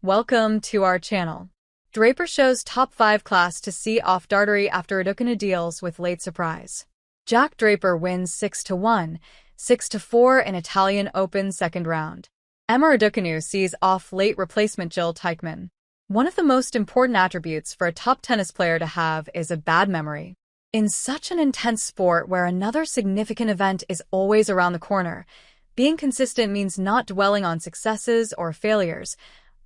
Welcome to our channel. Draper shows top 5 class to see off Darderi after Raducanu deals with late surprise. Jack Draper wins 6-1, 6-4 in Italian Open second round. Emma Raducanu sees off late replacement Jil Teichmann. One of the most important attributes for a top tennis player to have is a bad memory. In such an intense sport where another significant event is always around the corner, being consistent means not dwelling on successes or failures,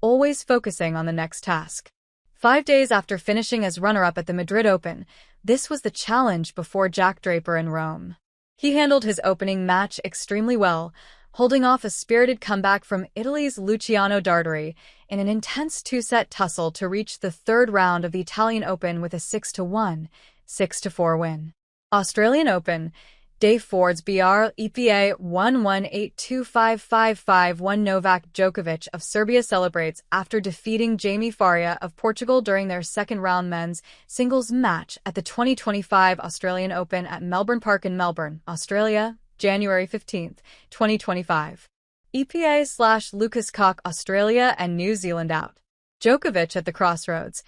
always focusing on the next task. 5 days after finishing as runner-up at the Madrid Open, this was the challenge before Jack Draper in Rome. He handled his opening match extremely well, holding off a spirited comeback from Italy's Luciano Darderi in an intense 2-set tussle to reach the third round of the Italian Open with a 6-1, 6-4 win. Australian Open, Day 4's BR EPA 1-1-8-2-5-5-5-1. Novak Djokovic of Serbia celebrates after defeating Jaime Faria of Portugal during their second-round men's singles match at the 2025 Australian Open at Melbourne Park in Melbourne, Australia, January 15, 2025. EPA/Lucas Koch Australia and New Zealand out. Djokovic at the crossroads.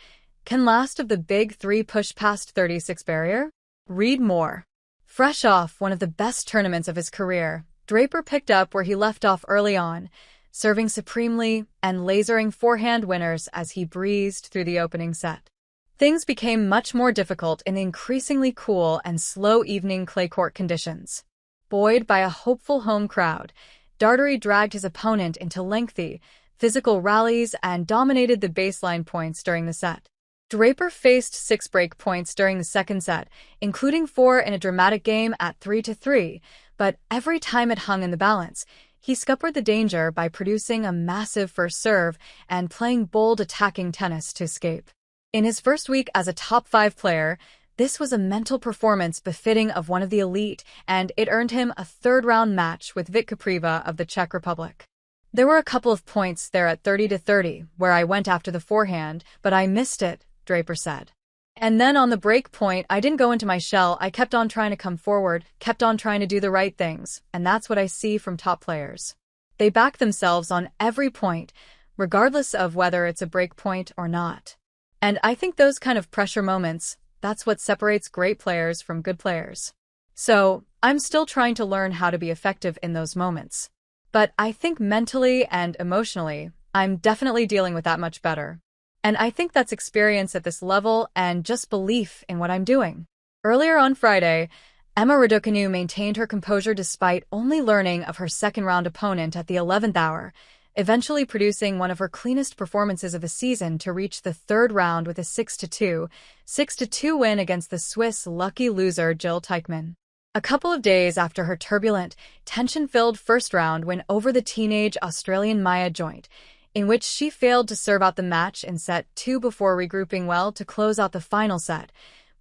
Can last of the big three push past 36 barrier? Read more. Fresh off one of the best tournaments of his career, Draper picked up where he left off early on, serving supremely and lasering forehand winners as he breezed through the opening set. Things became much more difficult in the increasingly cool and slow evening clay court conditions. Buoyed by a hopeful home crowd, Darderi dragged his opponent into lengthy, physical rallies and dominated the baseline points during the set. Draper faced 6 break points during the second set, including 4 in a dramatic game at 3-3, but every time it hung in the balance, he scuppered the danger by producing a massive first serve and playing bold attacking tennis to escape. In his first week as a top 5 player, this was a mental performance befitting of one of the elite, and it earned him a third-round match with Vit Kopriva of the Czech Republic. There were a couple of points there at 30-30, where I went after the forehand, but I missed it, Draper said. And then on the break point, I didn't go into my shell. I kept on trying to come forward, kept on trying to do the right things, and that's what I see from top players. They back themselves on every point, regardless of whether it's a break point or not. And I think those kind of pressure moments, that's what separates great players from good players. So, I'm still trying to learn how to be effective in those moments. But I think mentally and emotionally, I'm definitely dealing with that much better. And I think that's experience at this level and just belief in what I'm doing. Earlier on Friday, Emma Raducanu maintained her composure despite only learning of her second-round opponent at the 11th hour, eventually producing one of her cleanest performances of the season to reach the third round with a 6-2, 6-2 win against the Swiss lucky loser Jil Teichmann. A couple of days after her turbulent, tension-filled first round win over the teenage Australian Maya Joint, in which she failed to serve out the match in set 2 before regrouping well to close out the final set,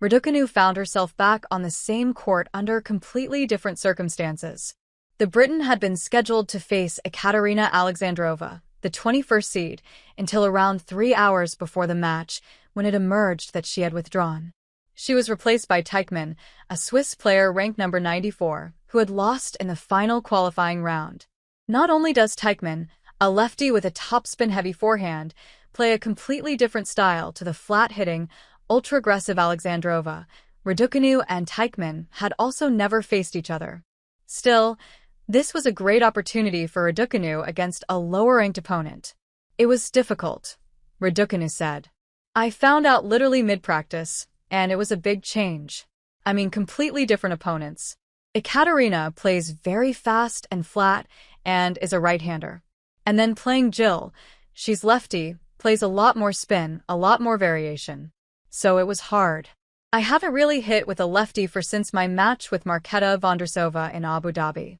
Raducanu found herself back on the same court under completely different circumstances. The Briton had been scheduled to face Ekaterina Alexandrova, the 21st seed, until around 3 hours before the match, when it emerged that she had withdrawn. She was replaced by Teichmann, a Swiss player ranked number 94, who had lost in the final qualifying round. Not only does Teichmann, a lefty with a topspin-heavy forehand, play a completely different style to the flat-hitting, ultra-aggressive Alexandrova, Raducanu and Teichmann had also never faced each other. Still, this was a great opportunity for Raducanu against a lower-ranked opponent. It was difficult, Raducanu said. I found out literally mid-practice, and it was a big change. I mean, completely different opponents. Ekaterina plays very fast and flat and is a right-hander. And then playing Jil, she's lefty, plays a lot more spin, a lot more variation. So it was hard. I haven't really hit with a lefty since my match with Marketa Vondrousova in Abu Dhabi.